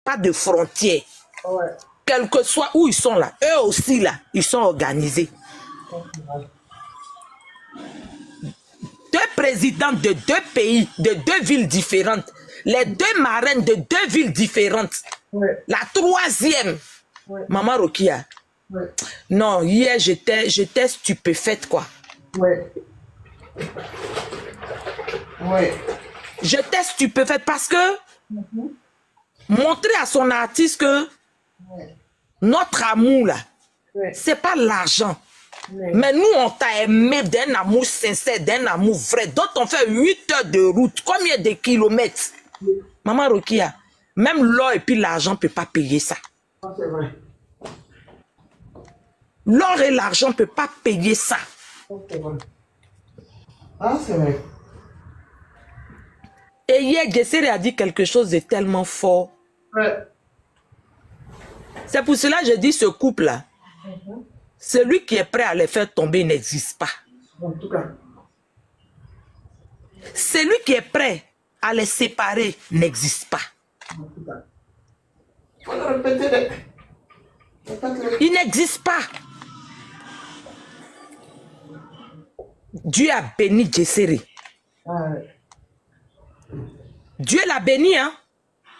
pas de frontières. Ouais. Quel que soit où ils sont là, eux aussi là, ils sont organisés. Deux présidents de deux pays, de deux villes différentes. Les deux marraines de deux villes différentes. Ouais. La troisième. Ouais. Maman Rokia. Ouais. Non, hier, j'étais stupéfaite, quoi. Ouais. Ouais. J'étais stupéfaite parce que montrer à son artiste que notre amour, là, c'est pas l'argent. Mais nous, on t'a aimé d'un amour sincère, d'un amour vrai. D'autres ont fait 8 heures de route. Combien de kilomètres? Maman Rokia, même l'or et puis l'argent ne peut pas payer ça. Ah, c'est vrai. L'or et l'argent ne peuvent pas payer ça. Ah, c'est vrai. Ah, c'est vrai. Et hier, Gesséry a dit quelque chose de tellement fort. Ouais. C'est pour cela que je dis ce couple-là. Celui qui est prêt à les faire tomber n'existe pas. En tout cas. Celui qui est prêt à les séparer n'existe pas. En tout cas. On va répéter. Il n'existe pas. Dieu a béni Gesséry. Dieu l'a béni, hein.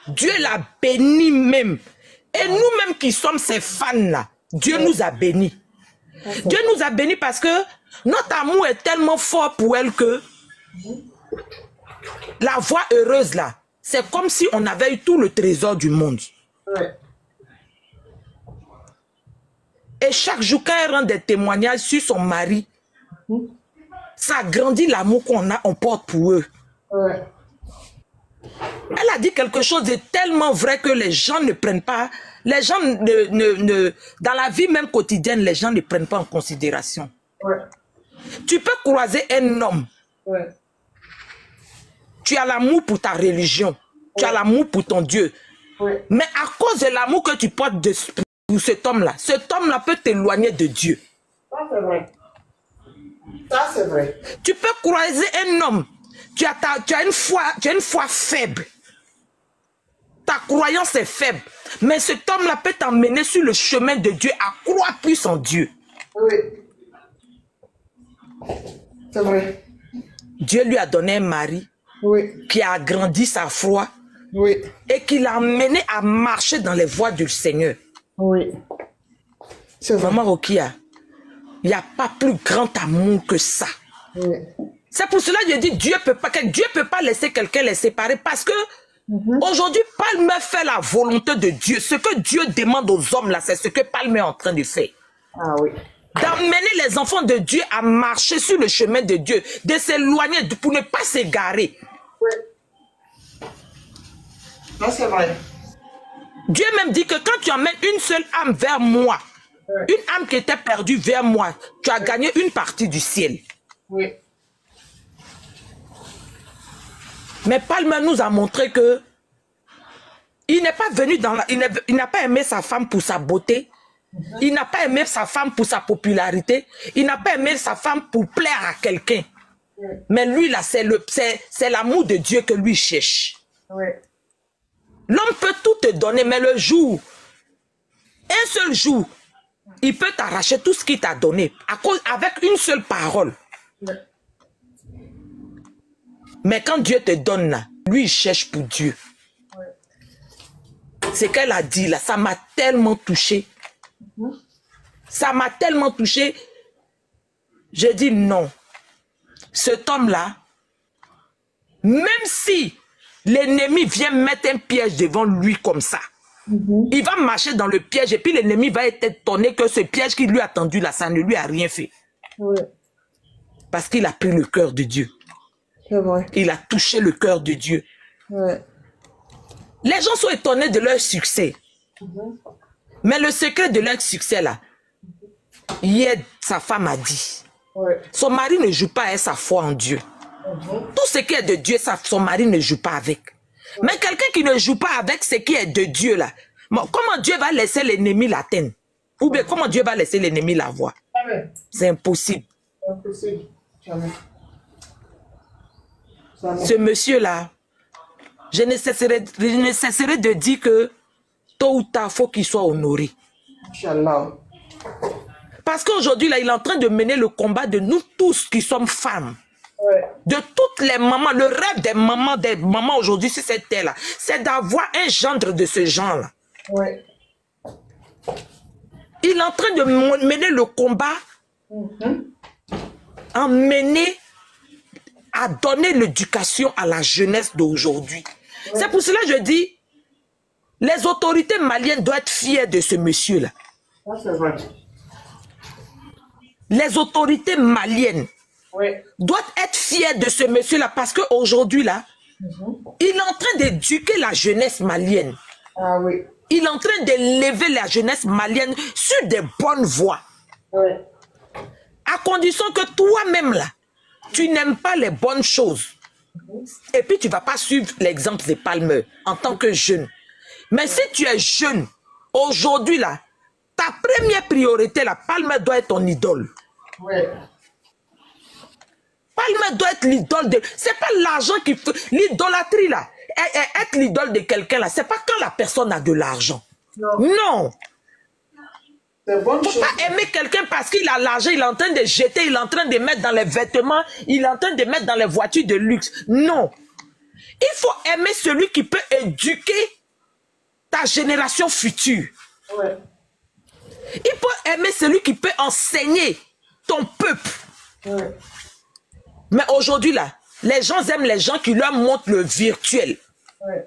Dieu l'a béni même. Et nous-mêmes qui sommes ces fans-là, Dieu nous a bénis. Dieu nous a bénis parce que notre amour est tellement fort pour elle que la voix heureuse là, c'est comme si on avait eu tout le trésor du monde. Ouais. Et chaque jour, quand elle rend des témoignages sur son mari, ça agrandit l'amour on porte pour eux. Ouais. Elle a dit quelque chose de tellement vrai que les gens ne prennent pas. Les gens dans la vie même quotidienne, les gens ne prennent pas en considération. Ouais. Tu peux croiser un homme. Ouais. Tu as l'amour pour ta religion. Tu as l'amour pour ton Dieu. Ouais. Mais à cause de l'amour que tu portes pour cet homme-là peut t'éloigner de Dieu. Ça, c'est vrai. Ça, c'est vrai. Tu peux croiser un homme. Tu as une foi faible. Ta croyance est faible. Mais cet homme-là peut t'emmener sur le chemin de Dieu à croire plus en Dieu. Oui. C'est vrai. Dieu lui a donné un mari qui a agrandi sa foi et qui l'a amené à marcher dans les voies du Seigneur. Oui. C'est vrai. Maman Rokia, il n'y a pas plus grand amour que ça. Oui. C'est pour cela que je dis Dieu peut pas laisser quelqu'un les séparer parce que aujourd'hui, Palme fait la volonté de Dieu. Ce que Dieu demande aux hommes là, c'est ce que Palme est en train de faire. Ah oui. D'amener les enfants de Dieu à marcher sur le chemin de Dieu, de s'éloigner pour ne pas s'égarer. Oui. Ça, c'est vrai. Dieu même dit que quand tu emmènes une seule âme vers moi, une âme qui était perdue vers moi, tu as gagné une partie du ciel. Oui. Mais Palme nous a montré que il n'est pas venu dans il n'a pas aimé sa femme pour sa beauté. Il n'a pas aimé sa femme pour sa popularité. Il n'a pas aimé sa femme pour plaire à quelqu'un. Mais lui, là, c'est l'amour de Dieu que lui cherche. Oui. L'homme peut tout te donner, mais le jour, un seul jour, il peut t'arracher tout ce qu'il t'a donné avec une seule parole. Oui. Mais quand Dieu te donne là, lui, il cherche pour Dieu. Oui. Ce qu'elle a dit là, ça m'a tellement touché. Ça m'a tellement touché. Je dis non. Cet homme-là, même si l'ennemi vient mettre un piège devant lui comme ça, il va marcher dans le piège et puis l'ennemi va être étonné que ce piège qui lui a tendu là, ça ne lui a rien fait. Oui. Parce qu'il a pris le cœur de Dieu. C'est vrai. Il a touché le cœur de Dieu. Oui. Les gens sont étonnés de leur succès. Mais le secret de leur succès là, hier, sa femme a dit, son mari ne joue pas avec sa foi en Dieu. Tout ce qui est de Dieu, son mari ne joue pas avec. Mais quelqu'un qui ne joue pas avec ce qui est de Dieu là, comment Dieu va laisser l'ennemi l'atteindre? Ou bien comment Dieu va laisser l'ennemi la voir? C'est impossible. Impossible. Jamais. Ce monsieur là, je ne cesserai de dire que tôt ou tard, il faut qu'il soit honoré. Inch'Allah. Parce qu'aujourd'hui, là, il est en train de mener le combat de nous tous qui sommes femmes. Ouais. De toutes les mamans. Le rêve des mamans aujourd'hui sur cette terre-là, c'est d'avoir un gendre de ce genre-là. Ouais. Il est en train de mener le combat, en mener à donner l'éducation à la jeunesse d'aujourd'hui. Ouais. C'est pour cela que je dis, les autorités maliennes doivent être fières de ce monsieur-là. C'est vrai. Les autorités maliennes doivent être fières de ce monsieur-là parce qu'aujourd'hui, là, il est en train d'éduquer la jeunesse malienne. Ah oui. Il est en train d'élever la jeunesse malienne sur des bonnes voies. Ouais. À condition que toi-même, là, tu n'aimes pas les bonnes choses. Et puis, tu ne vas pas suivre l'exemple des Palmer en tant que jeune. Mais si tu es jeune, aujourd'hui, là, ta première priorité, la Palmer doit être ton idole. Ouais. Palmer doit être l'idole de... C'est pas l'argent qui fait... L'idolâtrie, là. Être l'idole de quelqu'un, là, c'est pas quand la personne a de l'argent. Non. Non. C'est bonne chose. Faut pas aimer quelqu'un parce qu'il a l'argent, il est en train de jeter, il est en train de mettre dans les vêtements, il est en train de mettre dans les voitures de luxe. Non. Il faut aimer celui qui peut éduquer ta génération future. Ouais. Il faut aimer celui qui peut enseigner ton peuple. Ouais. Mais aujourd'hui, là, les gens aiment les gens qui leur montrent le virtuel. Ouais.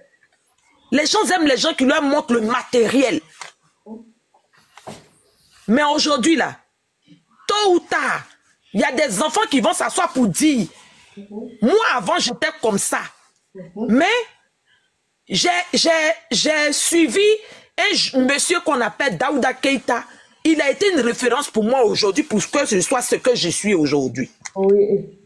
Les gens aiment les gens qui leur montrent le matériel. Mais aujourd'hui, là, tôt ou tard, il y a des enfants qui vont s'asseoir pour dire, moi, avant, j'étais comme ça. Mais j'ai suivi un monsieur qu'on appelle Daouda Keïta. Il a été une référence pour moi aujourd'hui pour que je sois ce que je suis aujourd'hui. Oui.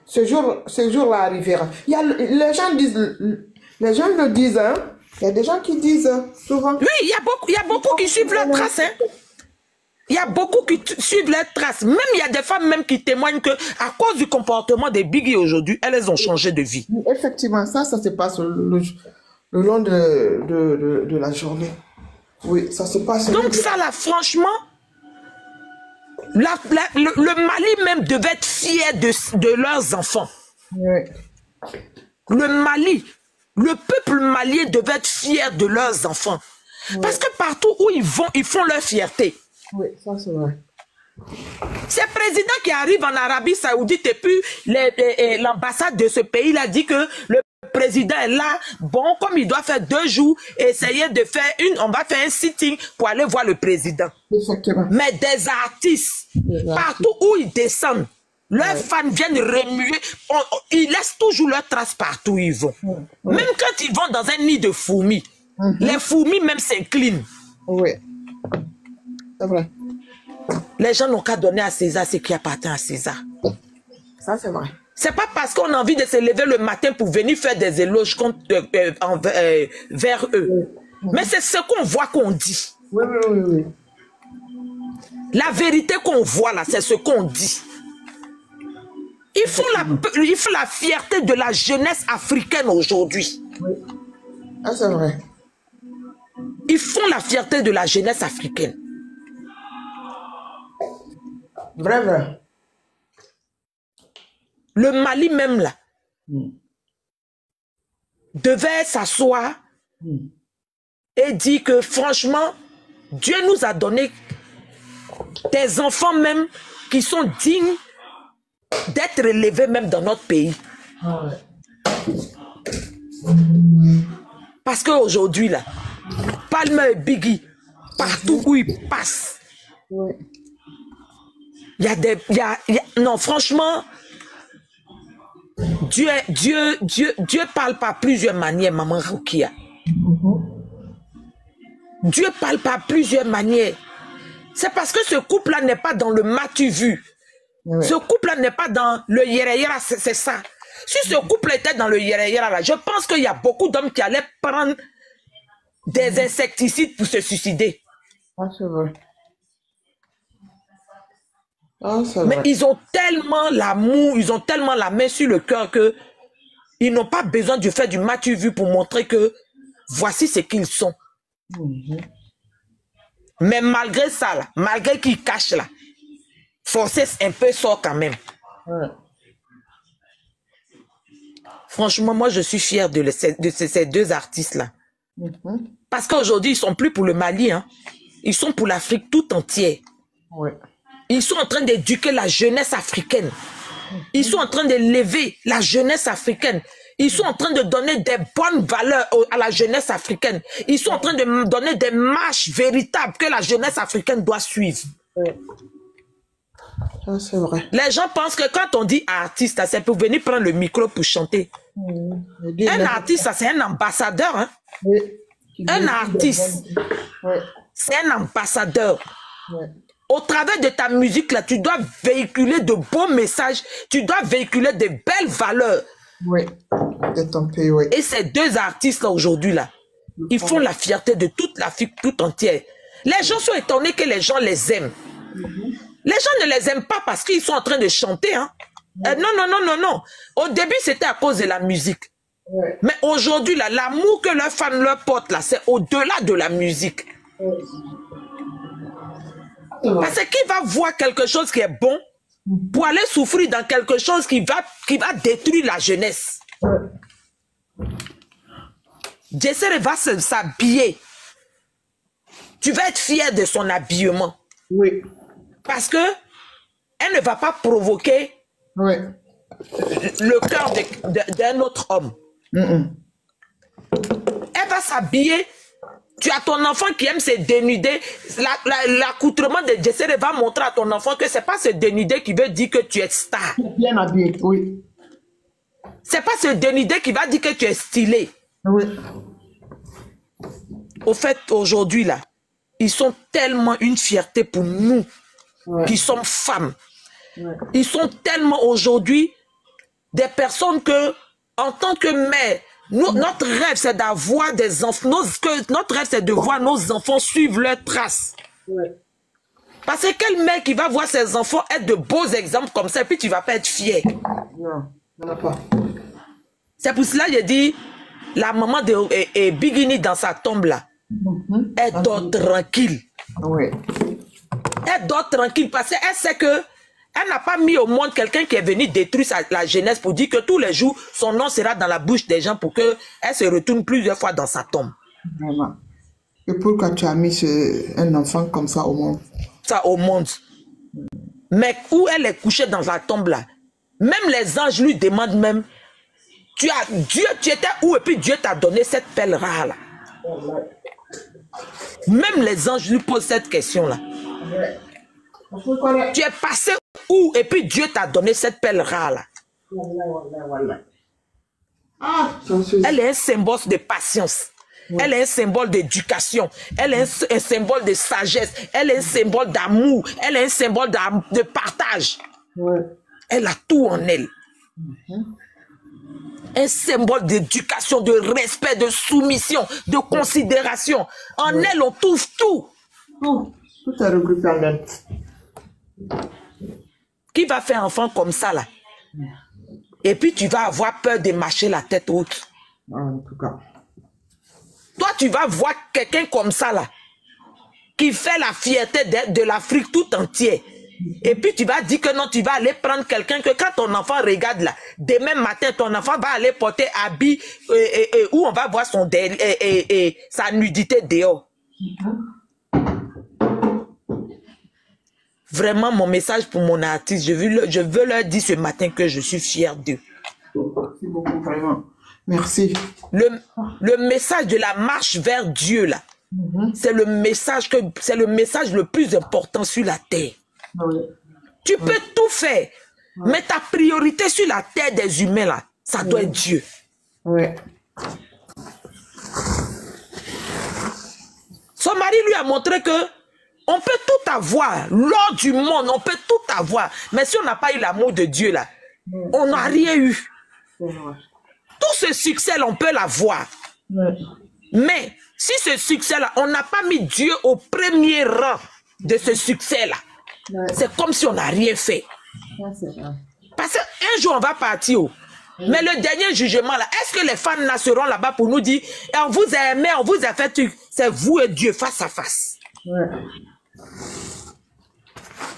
Ce jour-là arrivera. Les gens le disent, hein. Il y a des gens qui disent souvent. Oui, il y a beaucoup qui suivent leurs traces. Hein. Il y a beaucoup qui suivent leurs traces. Même il y a des femmes même qui témoignent que à cause du comportement des Biggie aujourd'hui, elles ont changé de vie. Effectivement, ça se passe le long de la journée. Oui, ça se passe. Donc ça là, franchement, le Mali même devait être fier de leurs enfants. Oui. Le Mali, le peuple malien devait être fier de leurs enfants. Oui. Parce que partout où ils vont, ils font leur fierté. Oui, ça c'est vrai. C'est le président qui arrive en Arabie Saoudite et puis l'ambassade de ce pays il a dit que le président est là, bon, comme il doit faire 2 jours, essayer de faire on va faire un sitting pour aller voir le président. Effectivement. Mais des artistes, partout où ils descendent, leurs fans viennent remuer, ils laissent toujours leurs traces partout où ils vont. Même quand ils vont dans un nid de fourmis, les fourmis même s'inclinent. Oui, c'est vrai. Les gens n'ont qu'à donner à César ce qui appartient à César. Ça, c'est vrai. C'est pas parce qu'on a envie de se lever le matin pour venir faire des éloges vers eux. Mais c'est ce qu'on voit qu'on dit. Oui. La vérité qu'on voit là, c'est ce qu'on dit. Il faut la fierté de la jeunesse africaine aujourd'hui. Oui. Ah, c'est vrai. Ils font la fierté de la jeunesse africaine. Vrai. Le Mali même là devait s'asseoir et dire que franchement, Dieu nous a donné des enfants même qui sont dignes d'être élevés même dans notre pays. Parce qu'aujourd'hui là, Palmer et Biggie, partout où ils passent, non, franchement, Dieu parle par plusieurs manières, maman Roukia. Dieu parle par plusieurs manières. C'est parce que ce couple-là n'est pas dans le matu vu. Ce couple-là n'est pas dans le yéra, c'est ça. Si ce couple était dans le yéra, je pense qu'il y a beaucoup d'hommes qui allaient prendre des insecticides pour se suicider. Ah, c'est vrai. Mais ils ont tellement l'amour, ils ont tellement la main sur le cœur que ils n'ont pas besoin de faire du matu vu pour montrer que voici ce qu'ils sont. Mais malgré ça, là, malgré qu'il cache là, Forcé un peu sort quand même. Ouais. Franchement, moi, je suis fière de ces deux artistes-là. Parce qu'aujourd'hui, ils ne sont plus pour le Mali. Hein. Ils sont pour l'Afrique tout entière. Ouais. Ils sont en train d'éduquer la jeunesse africaine. Ils sont en train d'élever la jeunesse africaine. Ils sont en train de donner des bonnes valeurs à la jeunesse africaine. Ils sont en train de donner des marches véritables que la jeunesse africaine doit suivre. Ouais. Ça, c'est vrai. Les gens pensent que quand on dit artiste, c'est pour venir prendre le micro pour chanter. Un artiste, c'est un ambassadeur. Hein? Oui. Un artiste, ouais. C'est un ambassadeur. Ouais. Au travers de ta musique, là, tu dois véhiculer de beaux messages, tu dois véhiculer de belles valeurs. Oui, de ton pays, oui. Et ces deux artistes-là, aujourd'hui, là, ils font la fierté de toute l'Afrique tout entière. Les gens sont étonnés que les gens les aiment. Les gens ne les aiment pas parce qu'ils sont en train de chanter. Hein. Non, non, non, non, non. Au début, c'était à cause de la musique. Ouais. Mais aujourd'hui, là, l'amour que leurs fans leur portent, là, c'est au-delà de la musique. Ouais. Parce que qui va voir quelque chose qui est bon pour aller souffrir dans quelque chose qui va détruire la jeunesse? Ouais. Jessere va s'habiller. Tu vas être fier de son habillement. Oui. Parce que elle ne va pas provoquer Ouais. le cœur d'un autre homme. Elle va s'habiller. Tu as ton enfant qui aime se dénuder. L'accoutrement de Jessere va montrer à ton enfant que ce n'est pas se dénuder qui veut dire que tu es star. Bien habillé, oui. Ce n'est pas se dénuder qui va dire que tu es stylé. Oui. Au fait, aujourd'hui, là, ils sont tellement une fierté pour nous, qui sommes femmes. Ouais. Ils sont tellement aujourd'hui des personnes que, en tant que mère, notre rêve, c'est d'avoir des enfants. Notre rêve, c'est de voir nos enfants suivre leurs traces. Ouais. Parce que quelle mère qui va voir ses enfants être de beaux exemples comme ça, et puis tu ne vas pas être fière? Non, non, pas. C'est pour cela que je dis, la maman de Bigini dans sa tombe là, elle dort tranquille. Oui. Elle dort tranquille parce qu'elle sait que elle n'a pas mis au monde quelqu'un qui est venu détruire la jeunesse pour dire que tous les jours, son nom sera dans la bouche des gens pour qu'elle se retourne plusieurs fois dans sa tombe. Vraiment. Et pourquoi tu as mis un enfant comme ça au monde? Ça au monde. Mais où elle est couchée dans la tombe là, même les anges lui demandent même, tu étais où et puis Dieu t'a donné cette pelle rare là. Même les anges lui posent cette question là. Tu es passé où et puis Dieu t'a donné cette pelle rare là. Elle est un symbole de patience. Elle est un symbole d'éducation. Elle est un symbole de sagesse. Elle est un symbole d'amour. Elle est un symbole de partage. Elle a tout en elle. Un symbole d'éducation, de respect, de soumission, de considération. En elle, on trouve tout. Tout est regroupé en elle. Qui va faire un enfant comme ça, là? Et puis, tu vas avoir peur de marcher la tête haute. En tout cas. Toi, tu vas voir quelqu'un comme ça, là, qui fait la fierté de l'Afrique tout entière. Et puis, tu vas dire que non, tu vas aller prendre quelqu'un que quand ton enfant regarde, là, demain matin, ton enfant va aller porter habit où on va voir sa nudité dehors. Vraiment, mon message pour mon artiste, je veux leur dire ce matin que je suis fier d'eux. Merci beaucoup, vraiment. Merci. Le message de la marche vers Dieu, là, c'est le message le plus important sur la terre. Tu peux tout faire, mais ta priorité sur la terre des humains, là, ça doit être Dieu. Son mari lui a montré que on peut tout avoir. L'or du monde, on peut tout avoir. Mais si on n'a pas eu l'amour de Dieu, là, on n'a rien eu. Tout ce succès-là, on peut l'avoir. Mais si ce succès-là, on n'a pas mis Dieu au premier rang de ce succès-là, c'est comme si on n'a rien fait. Parce qu'un jour, on va partir. Mais le dernier jugement, là, est-ce que les femmes là seront là-bas pour nous dire, et on vous a aimé, on vous a fait truc. C'est vous et Dieu face à face. Ouais.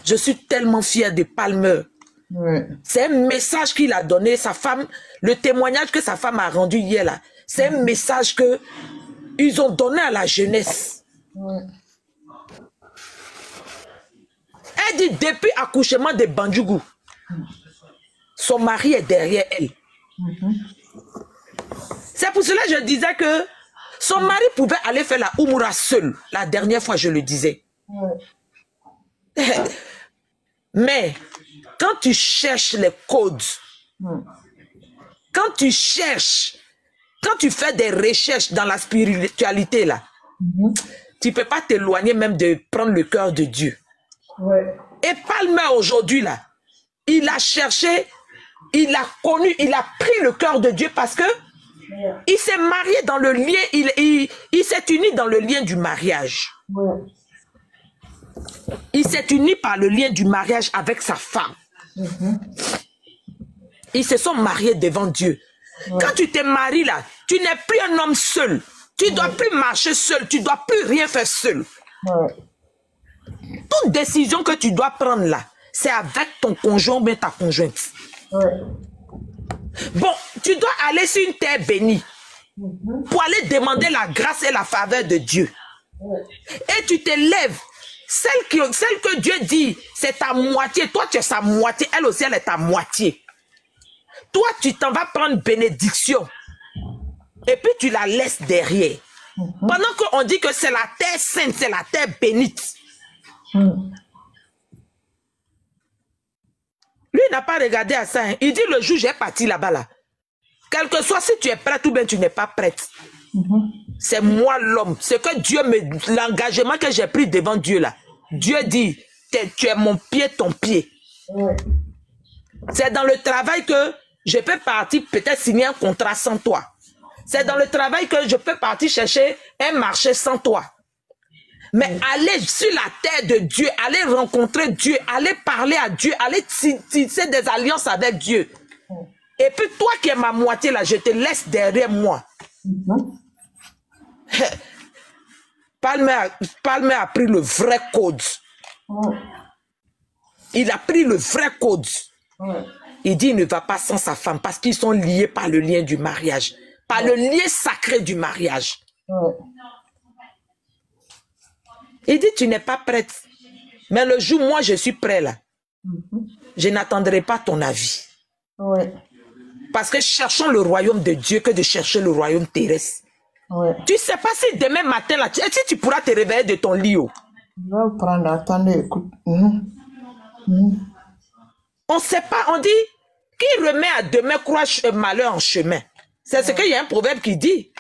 Je suis tellement fière de Palmer. Ouais. C'est un message qu'il a donné, sa femme, le témoignage que sa femme a rendu hier là. C'est un message que ils ont donné à la jeunesse. Ouais. Elle dit, depuis accouchement de Bandjougou, son mari est derrière elle. C'est pour cela que je disais que son mari pouvait aller faire la Oumoura seul. La dernière fois, je le disais. Ouais. Mais quand tu cherches les codes, quand tu cherches, quand tu fais des recherches dans la spiritualité, là, tu ne peux pas t'éloigner même de prendre le cœur de Dieu. Ouais. Et Palmer aujourd'hui, là, il a cherché, il a connu, il a pris le cœur de Dieu parce que il s'est marié dans le lien, il s'est uni dans le lien du mariage. Ouais. Il s'est uni par le lien du mariage avec sa femme. Ils se sont mariés devant Dieu. Quand tu te maries là, tu n'es plus un homme seul. Tu ne dois plus marcher seul. Tu ne dois plus rien faire seul. Ouais. Toute décision que tu dois prendre là, c'est avec ton conjoint ou bien ta conjointe. Ouais. Bon, tu dois aller sur une terre bénie pour aller demander la grâce et la faveur de Dieu. Et tu te lèves. Celle que Dieu dit, c'est ta moitié. Toi, tu es sa moitié. Elle aussi, elle est ta moitié. Toi, tu t'en vas prendre bénédiction. Et puis, tu la laisses derrière. Pendant qu'on dit que c'est la terre sainte, c'est la terre bénite. Lui, il n'a pas regardé à ça. Hein. Il dit, le jour, j'ai parti là-bas, là. Quel que soit si tu es prête ou bien tu n'es pas prête. C'est moi l'homme. C'est que Dieu me... L'engagement que j'ai pris devant Dieu, là. Dieu dit, tu es mon pied, ton pied. C'est dans le travail que je peux partir, peut-être signer un contrat sans toi. C'est dans le travail que je peux partir chercher un marché sans toi. Mais aller sur la terre de Dieu, aller rencontrer Dieu, aller parler à Dieu, aller tisser des alliances avec Dieu. Et puis toi qui es ma moitié là, je te laisse derrière moi. Palmer a pris le vrai code. Il a pris le vrai code. Il dit il ne va pas sans sa femme parce qu'ils sont liés par le lien du mariage. Par le lien sacré du mariage. Il dit, tu n'es pas prête. Mais le jour, moi, je suis prêt là. Je n'attendrai pas ton avis. Parce que cherchons le royaume de Dieu que de chercher le royaume terrestre. Tu ne sais pas si demain matin, là, si tu pourras te réveiller de ton lit. Je vais prendre, attendez, écoute. On ne sait pas, on dit, qui remet à demain croit malheur en chemin. C'est ce qu'il y a un proverbe qui dit.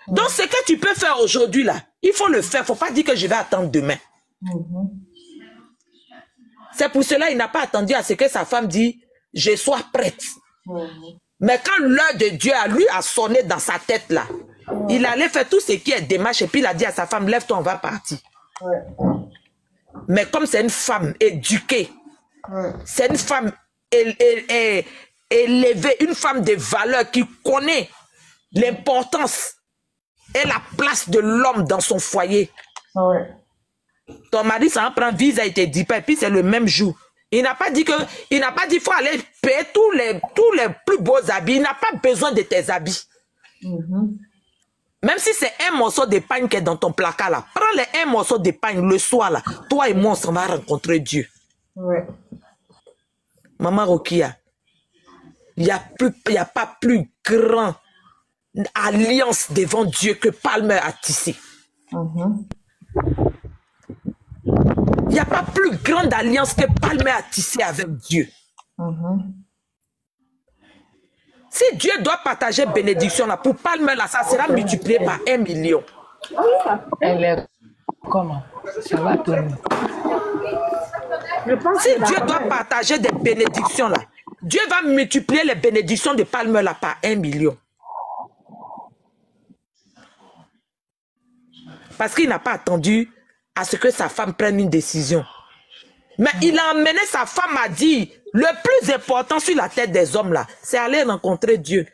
Donc, ce que tu peux faire aujourd'hui, là, il faut le faire. Il ne faut pas dire que je vais attendre demain. C'est pour cela qu'il n'a pas attendu à ce que sa femme dit, je sois prête. Mais quand l'heure de Dieu à lui a sonné dans sa tête, là, il allait faire tout ce qui est démarche et puis il a dit à sa femme, lève-toi, on va partir. Mais comme c'est une femme éduquée, c'est une femme élevée, une femme de valeur qui connaît l'importance et la place de l'homme dans son foyer. Ton mari s'en prend visa et te dit pas, et puis c'est le même jour. Il n'a pas dit que, il n'a pas dit qu'il faut aller payer tous les plus beaux habits. Il n'a pas besoin de tes habits. Même si c'est un morceau de pain qui est dans ton placard là, prends un morceau de pain le soir là. Toi et moi, on s'en va rencontrer Dieu. Maman Rokia, il n'y a pas plus grand alliance devant Dieu que Palmer a tissé. Il n'y a pas plus grande alliance que Palmer a tissé avec Dieu. Si Dieu doit partager bénédiction là, pour Palmer là, ça sera multiplié par 1 million. Elle est comment? Ça va tourner. Si Dieu doit partager des bénédictions là, Dieu va multiplier les bénédictions de Palmer là par 1 million. Parce qu'il n'a pas attendu à ce que sa femme prenne une décision. Mais il a emmené sa femme à dire, Le plus important sur la tête des hommes, là, c'est aller rencontrer Dieu.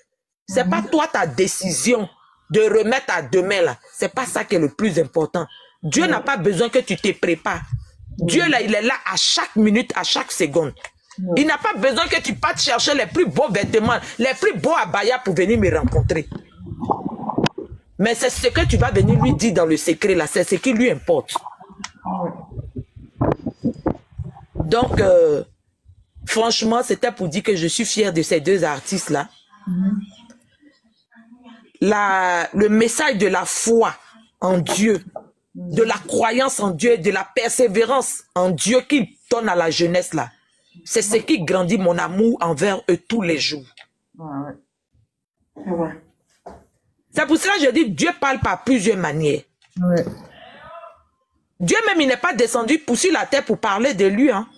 C'est pas toi, ta décision de remettre à demain, là. C'est pas ça qui est le plus important. Dieu n'a pas besoin que tu te prépares. Dieu, là, il est là à chaque minute, à chaque seconde. Il n'a pas besoin que tu partes chercher les plus beaux vêtements, les plus beaux abayas pour venir me rencontrer. Mais c'est ce que tu vas venir lui dire dans le secret, là. C'est ce qui lui importe. Donc, franchement, c'était pour dire que je suis fière de ces deux artistes-là. Le message de la foi en Dieu, de la croyance en Dieu, de la persévérance en Dieu qu'il donne à la jeunesse, là, c'est ce qui grandit mon amour envers eux tous les jours. C'est pour cela que je dis Dieu parle par plusieurs manières. Dieu même, il n'est pas descendu sur la terre pour parler de lui. Hein.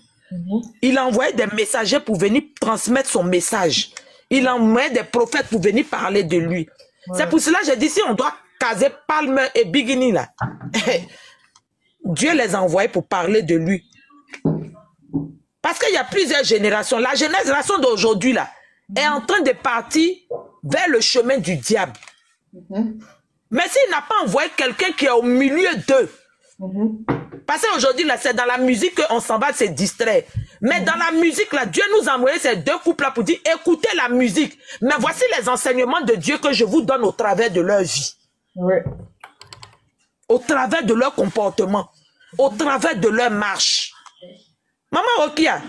Il a envoyé des messagers pour venir transmettre son message. Il a envoyé des prophètes pour venir parler de lui. C'est pour cela que je dis, si on doit caser Palmer et Bigini, là, Dieu les a envoyés pour parler de lui. Parce qu'il y a plusieurs générations. La génération d'aujourd'hui, là, est en train de partir vers le chemin du diable. Mais s'il n'a pas envoyé quelqu'un qui est au milieu d'eux, parce qu'aujourd'hui, là, c'est dans la musique qu'on s'en va se distraire. Mais dans la musique, là, Dieu nous a envoyé ces deux couples-là pour dire, écoutez la musique. Mais voici les enseignements de Dieu que je vous donne au travers de leur vie. Au travers de leur comportement. Au travers de leur marche. Maman Okia,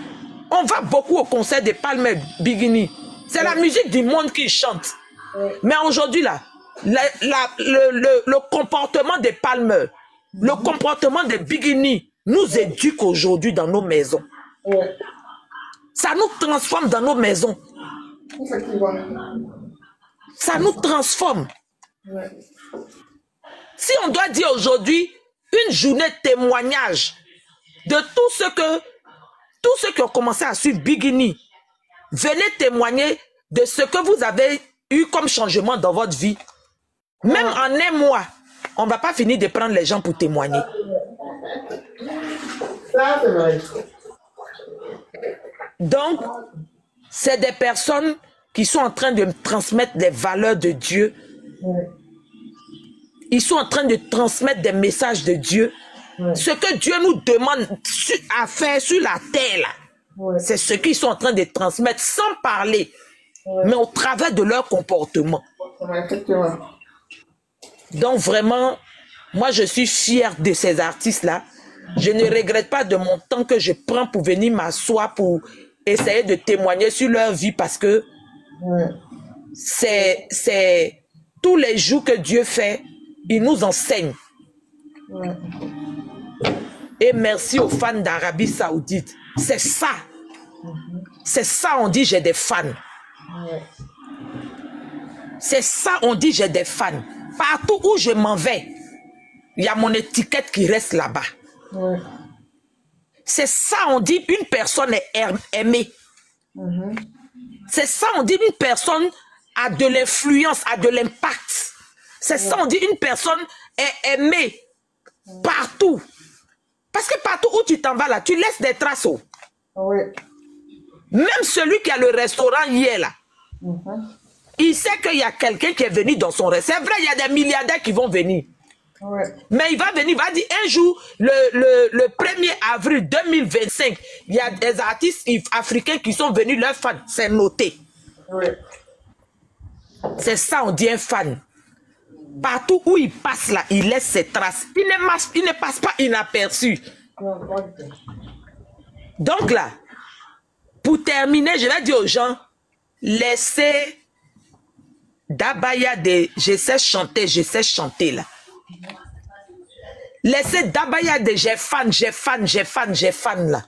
on va beaucoup au concert de Palmer Bigini. C'est la musique du monde qui chante. Mais aujourd'hui, là, le comportement des Palmer, le comportement des Bigini nous éduque aujourd'hui dans nos maisons. Ça nous transforme dans nos maisons. Ça nous transforme. Si on doit dire aujourd'hui une journée de témoignage de tous ceux qui ont commencé à suivre Bigini, venez témoigner de ce que vous avez eu comme changement dans votre vie. Même en un mois, on ne va pas finir de prendre les gens pour témoigner. Donc, c'est des personnes qui sont en train de transmettre des valeurs de Dieu. Ils sont en train de transmettre des messages de Dieu. Ce que Dieu nous demande à faire sur la terre, c'est ce qu'ils sont en train de transmettre sans parler, mais au travers de leur comportement. Donc vraiment, moi je suis fière de ces artistes-là. Je ne regrette pas de mon temps que je prends pour venir m'asseoir pour essayer de témoigner sur leur vie parce que c'est tous les jours que Dieu fait, il nous enseigne. Et merci aux fans d'Arabie Saoudite. C'est ça. C'est ça, on dit j'ai des fans. C'est ça, on dit j'ai des fans. Partout où je m'en vais, il y a mon étiquette qui reste là-bas. C'est ça, on dit une personne est aimée. C'est ça, on dit une personne a de l'influence, a de l'impact. C'est ça, on dit une personne est aimée partout. Parce que partout où tu t'en vas là, tu laisses des traces. Même celui qui a le restaurant hier là, il sait qu'il y a quelqu'un qui est venu dans son restaurant. C'est vrai, il y a des milliardaires qui vont venir. Mais il va venir, il va dire un jour, le 1er avril 2025, il y a des artistes africains qui sont venus, leurs fans, c'est noté. C'est ça, on dit un fan. Partout où il passe là, il laisse ses traces. Il ne passe pas inaperçu. Donc là, pour terminer, je vais dire aux gens, laissez Dabaya de je sais chanter là. Laissez Dabaya de j'ai fan là.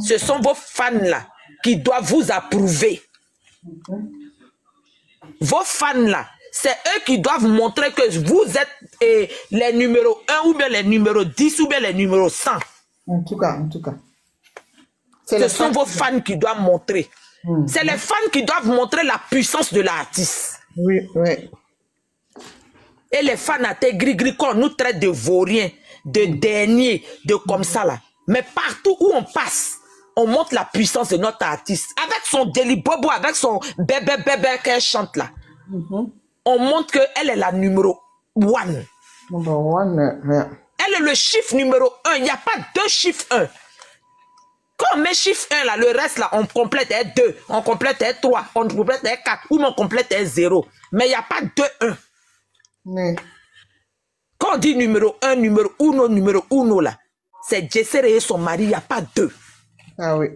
Ce sont vos fans là qui doivent vous approuver. Vos fans là, c'est eux qui doivent montrer que vous êtes les numéros 1 ou bien les numéros 10 ou bien les numéros 100. En tout cas. Ce sont vos fans qui doivent montrer. C'est les fans qui doivent montrer la puissance de l'artiste. Oui. Et les fans à gris qu'on nous traite de vauriens, de derniers, de comme ça là. Mais partout où on passe, on montre la puissance de notre artiste. Avec son délit bobo, avec son bébé qu'elle chante là. On montre qu'elle est la numéro 1. Elle est le chiffre numéro 1. Il n'y a pas 2 chiffres 1. Quand on met chiffre 1 là, le reste là, on complète 2, on complète 3, on complète 4, ou on complète 0. Mais il n'y a pas 2 1. Mais... Quand on dit numéro 1, numéro 1 là, c'est Jessere et son mari, il n'y a pas 2. Ah oui.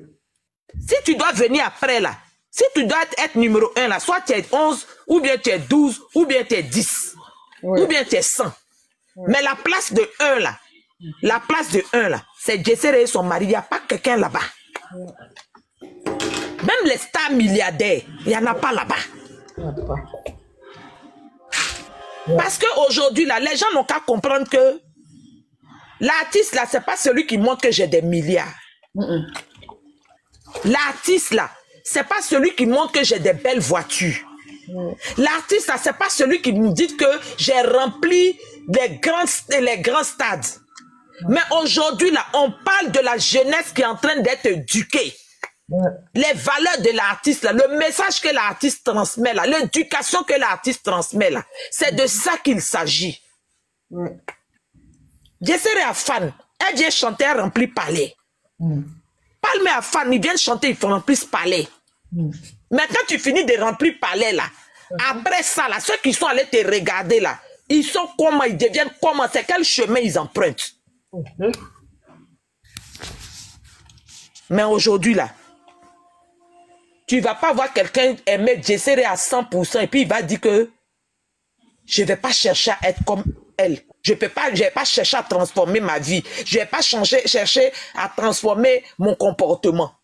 Si tu dois venir après là, si tu dois être numéro 1 là, soit tu es 11, ou bien tu es 12, ou bien tu es 10, ou bien tu es 100. Mais la place de 1 là, c'est Jessere et son mari, il n'y a pas quelqu'un là-bas. Même les stars milliardaires, il n'y en a pas là-bas. Parce qu'aujourd'hui, là, les gens n'ont qu'à comprendre que l'artiste, là, c'est pas celui qui montre que j'ai des milliards. L'artiste, là, c'est pas celui qui montre que j'ai des belles voitures. L'artiste, là, c'est pas celui qui nous dit que j'ai rempli les grands stades. Mais aujourd'hui, là, on parle de la jeunesse qui est en train d'être éduquée. Les valeurs de l'artiste, là, le message que l'artiste transmet, là, l'éducation que l'artiste transmet, là, c'est de ça qu'il s'agit. Jessere Afan, elle vient chanter, elle remplit palais. Palme Afan, ils viennent chanter, ils remplissent palais. Mais quand tu finis de remplir palais, là, après ça, là, ceux qui sont allés te regarder, là, ils sont comment, ils deviennent comment, c'est quel chemin ils empruntent. Mais aujourd'hui, là, tu ne vas pas voir quelqu'un aimer Jessere à 100% et puis il va dire que je ne vais pas chercher à être comme elle. Je ne vais pas chercher à transformer ma vie. Je ne vais pas chercher à transformer mon comportement.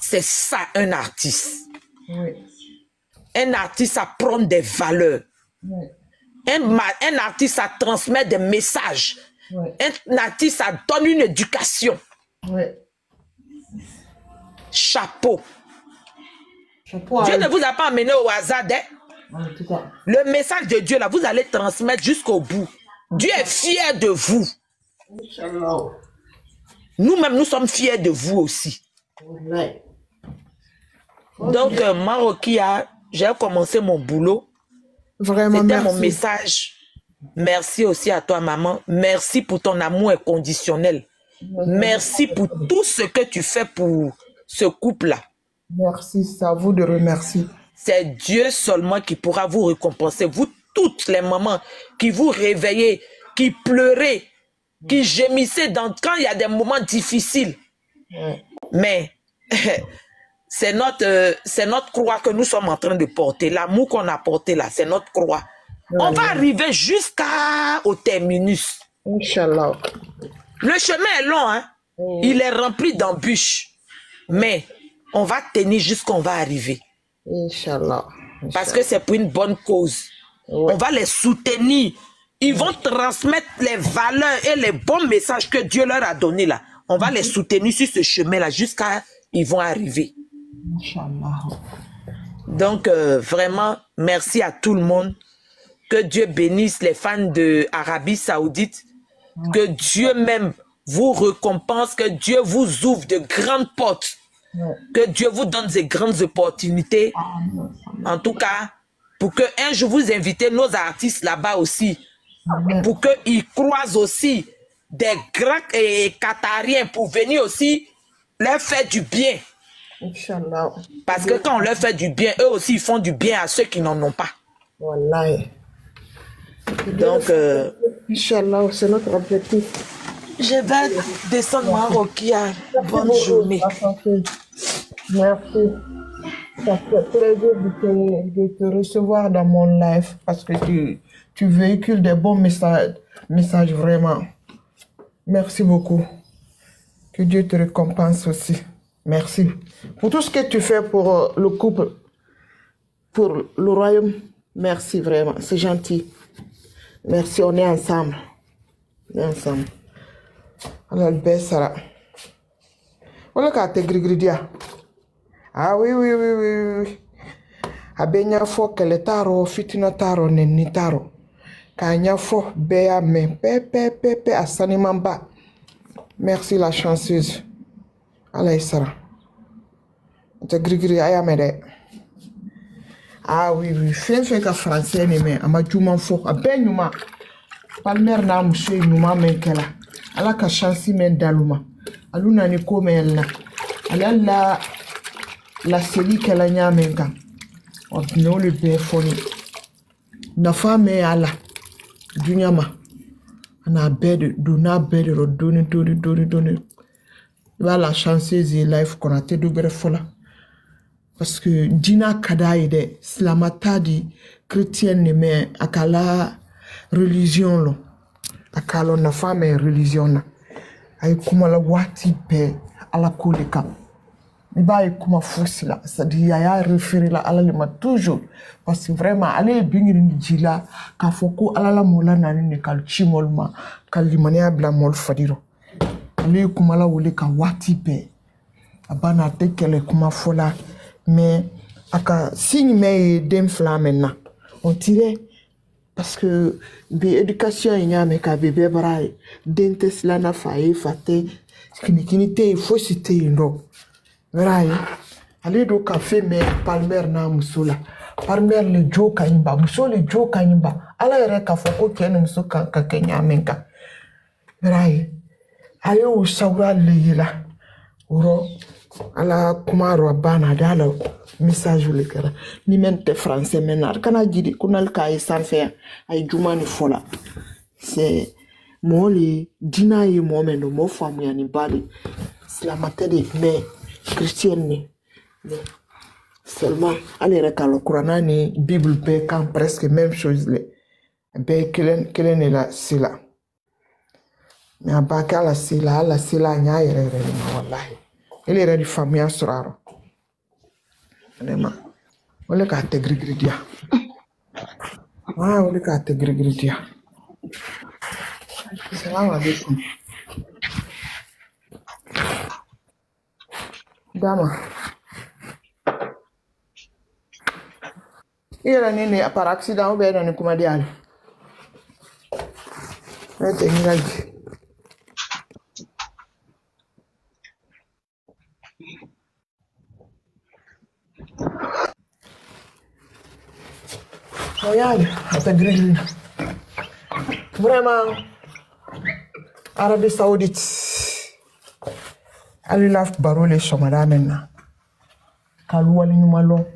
C'est ça un artiste. Un artiste, ça prend des valeurs. Un artiste, ça transmet des messages. Un artiste, ça donne une éducation. Chapeau. Dieu ne vous a pas amené au hasard. Le message de Dieu, là, vous allez transmettre jusqu'au bout. Dieu est fier de vous. Nous-mêmes, nous sommes fiers de vous aussi. Donc, Marokia, j'ai commencé mon boulot. Vraiment, c'était merci. Mon message. Merci aussi à toi, maman. Merci pour ton amour inconditionnel. Merci pour tout ce que tu fais pour ce couple-là. Merci, c'est à vous de remercier. C'est Dieu seulement qui pourra vous récompenser. Vous, toutes les mamans qui vous réveillez, qui pleurez, qui gémissez quand il y a des moments difficiles. Mais c'est notre croix que nous sommes en train de porter. L'amour qu'on a porté là, c'est notre croix. On va arriver jusqu'au terminus. Inch'Allah. Le chemin est long, hein? Il est rempli d'embûches. Mais on va tenir jusqu'on va arriver. Inch'Allah. Parce que c'est pour une bonne cause. On va les soutenir. Ils vont transmettre les valeurs et les bons messages que Dieu leur a donnés là. On va les soutenir sur ce chemin-là jusqu'à ils vont arriver. Inch'Allah. Donc, vraiment, merci à tout le monde. Que Dieu bénisse les fans de Arabie Saoudite. Que Dieu même vous récompense. Que Dieu vous ouvre de grandes portes. Que Dieu vous donne de grandes opportunités. En tout cas, pour que un jour vous invitez nos artistes là-bas aussi. Pour qu'ils croisent aussi des Grecs et Qatariens pour venir aussi leur faire du bien. Inch'Allah. Parce que quand on leur fait du bien, eux aussi ils font du bien à ceux qui n'en ont pas. Wallahi. Donc, Inch'Allah, c'est notre objectif. Je vais descendre Marokia. Bonne journée. Merci. Ça fait plaisir de te recevoir dans mon live parce que tu véhicules des bons messages vraiment. Merci beaucoup. Que Dieu te récompense aussi. Merci. Pour tout ce que tu fais pour le couple, pour le royaume, merci vraiment. C'est gentil. Merci, on est ensemble. On est ensemble. Alors, le best, ça là. On a te grigridia. Ah oui. Abenya fo kele taro, fitina taro, neni taro. Kanya fo, bea me, pepe, asani mamba. Merci la chanceuse. Allez, Sarah. Tu gris ayamede. Ah oui, oui. Fait que français, mais à ma juman fo. A ben yuma. Palmer na monsieur yuma menkela. Ala ka chance men daluma. Aluna ni ko men la. Ala la série qu'elle a nyamenka. On le be foni. Na femme ala. Dunyama. Ana bed do na bed ro doni. La chanceuse et life qu'on a été de fola. Parce que dina kadaide slamata di chrétienne mais akala religion lo. Akalo na femme religion na. Ay kuma la wati pe ala koleka. Iba kuma force la. C'est-à-dire ya référer la ala lima toujours. Parce que vraiment allez bingiri ni jila ka foko ala la mola nani ne kal chimolma kal limania bla mol fadiro. Ale kuma la wole ka wati pe abana te kele kuma fola mais aka signe me dem flamena on dirait parce que bi éducation nya me ka bébé braille dentes la na faye fate kini te faut citer ndo braille ale do ka fe me palmer na musula palmer le joka imba musole joka imba ala yere ka foko ken musuka ka kenya menka braille ayo saura leila oro ala kumaro bana dala message le kara ni mente français menar kana jidi kunal kay sanfe ay jumani fola c'est moli dina yi momeno mo famu yani bali islamate de mais chrétienne mais seulement allez rekalo qur'ana ni bible pe quand presque même chose le be kelen est là c'est là. Mais à baka la sila nya yere ma wallahi ele era di famia suraro nema ole ka te grigridia ole ka te grigridia salam alaikum dama era nini par accident ou bien ni kuma dial ete ngaji Regarde, c'est gris. Vraiment, Arabie Saoudite. Elle l'a barolé sur madame maintenant. Kalou ali numalo.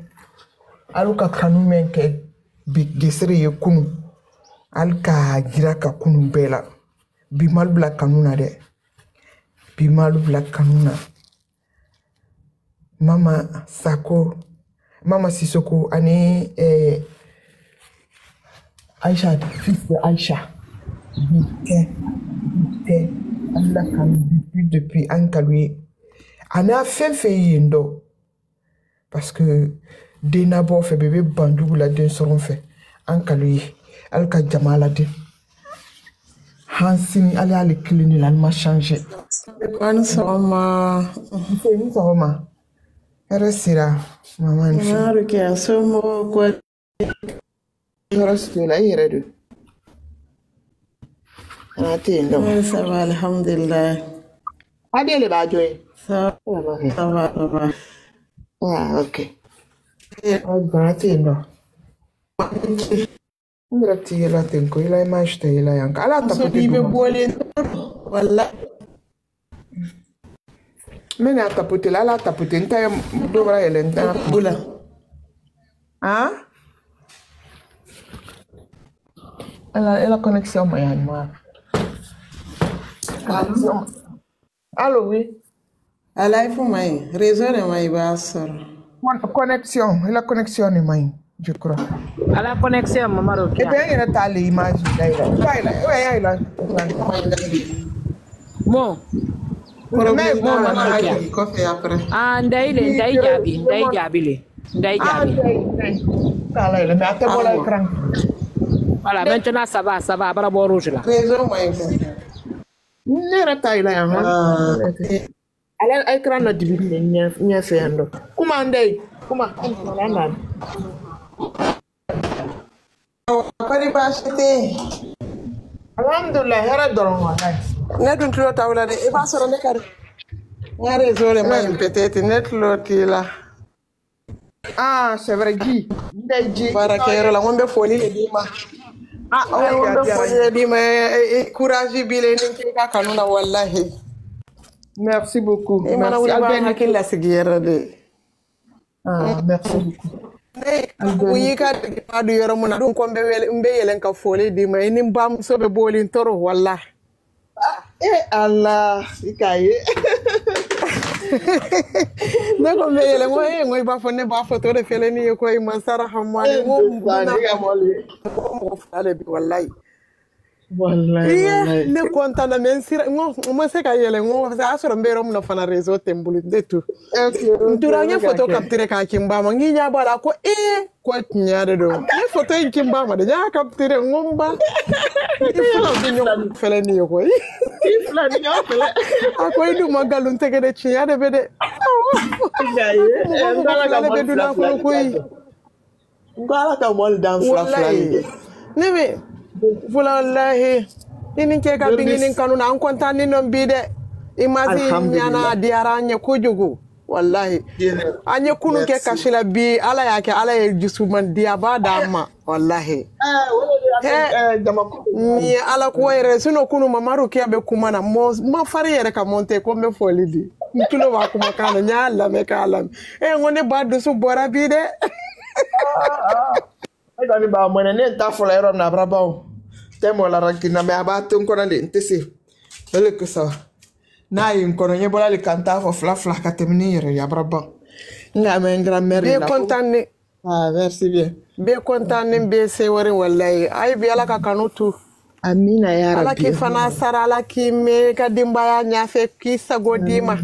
Alu ka kanu menke gesere ye kunu. Al ka gira ka kunu bela. Bimal bla kanuna de. Bimal bla kanuna. Mama Sako, Mama Sissoko, ani Aïcha, fils de Aïcha. Allah kan depuis Ankalui. Ana fait yindo. Parce que Denabo fait bébé bandou la den seront fait. Ankalui. Alka Jamala de. Hansini allez à l'éclini là m'a changé. Nous sommes Nous sommes. Resira, maman. Rukia, somo quoi? Reste là, il est de. Ça va, alhamdulillah. Allez, les badoués. Ça va. Ah, ok. Non. Ngati la tenko ila image te ila yanka. Ala tapote. Voilà. Mais na tapote la tapote nta dobra ele nta Bula. Ah? Elle a connexion moyenne moi. Allô oui. Elle a fait mai. Réseau de mai bassor. Connexion, elle a connexion de mai, je crois. À la connexion, maman Rokia. Eh bien, il y a tali image là. Bon. Mais bon, maman Rokia. Ah, ndai jabi. Kala ile mais attends la écran. Voilà, maintenant ça va, bara bon rouge là. Réseau mai. Nera taila ya ma. Ala écran na dibi nya fendo. Kuma ndai, kuma nanda. Pari ba shete. Alhamdulillah, hera doron wallahi. Net un tulo tawla de e ba soro ne kare. Ngare zole mai peut-être net loti là. Ah, c'est vrai G. G. Barakero la ngombe foli le dima. Ah, ngombe foli le dima courage bile ni ka kanuna wallahi. Merci beaucoup. Merci Albert hakil la sigiyara de. Ah, merci beaucoup. Oui ka du yoro muna dun ko mbe yelen ka foli dima ni mbam so be bolin toro wallahi. Allah ikaye. Nako me yele ngoy ba fone ba photo de fele ni ko e mansara hamwali mo fale bi wallahi ne kontana men sira mo se ka yele ngo sa asoro mbero mo fana réseau tembulu de tout ndura nya photo capture ka kimba ma ngi nya bala ko ko nyaade do ne photo kimba ma de nya capture ngomba fele ni ko fele ni fele akoy du magalun tege de chiade be de ngala ka mol dan fla ne me wallahi ini ke ka binginin kanuna an kontan ni non bi de imazi nyana diaranya kujugu wallahi anye kunu ke kashila bi ala yake ala ye jusuman diaba dama wallahi ni ala ko yere suno kunu mamaru ke be kumana ma fari yere ka monte ko me folidi ntulo wa kuma kana nyala me kala ngone badu su bora bi de ai ba mona ne ta fola yero na brabao temo la rakina me abate nkona de ntese bele ko sa na yin kono nye bola le kanta fo fla ka temni yere ya brabao nga me grand-mère be contane ah merci bien be contane be se wori wallahi ay bi ala ka kanutu amina ya rabbi ala ki fana sara ala ki me ka dimba ya nyafe ki sagodima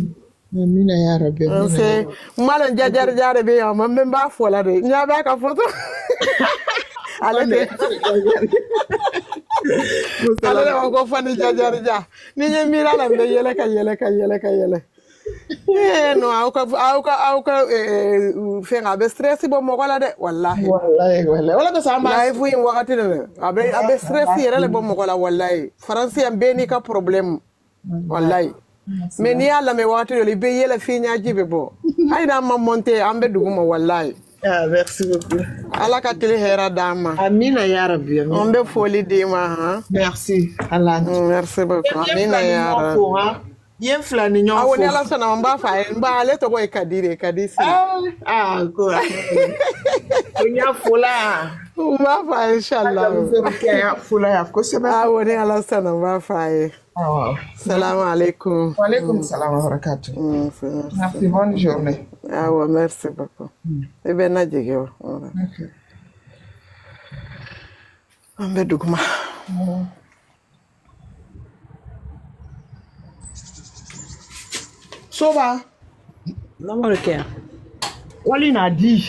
amina ya rabbi se malan jajar jare be ya mambe ba fola de nya ba ka foto alate alate ko fani jajar ja ni nye mira la be yele ka no auka fenga be stress bo mo kola de wallahi wala ko sama life wi wakati de abe stress yere le bo mo kola wallahi français am be ni ka problème wallahi mais ni ala me wakati de be yele fi nya jibe bo hayda ma monter ambe duguma wallahi. Ah, merci beaucoup. Allah ka tele hera dama. Amina ya rabbi. On be foli dima ha. Merci. Allah. Merci beaucoup. Amina ya rabbi. Yen flani nyon fo. Awoni ala sana mba fa mba ale to ko e kadisi. Ko. Nya fola. Mba fa inshallah. Ya fola ya ko se ba. Awoni ala sana mba fa e. Wow. Salam alaikum. Wa alaikum salam wa barakatuh. Merci, bonne journée. Ah ouais, merci beaucoup. Eh bien, Nadjigeo. Ok. Ambe dugma. Soba. Namorke. Wali na di.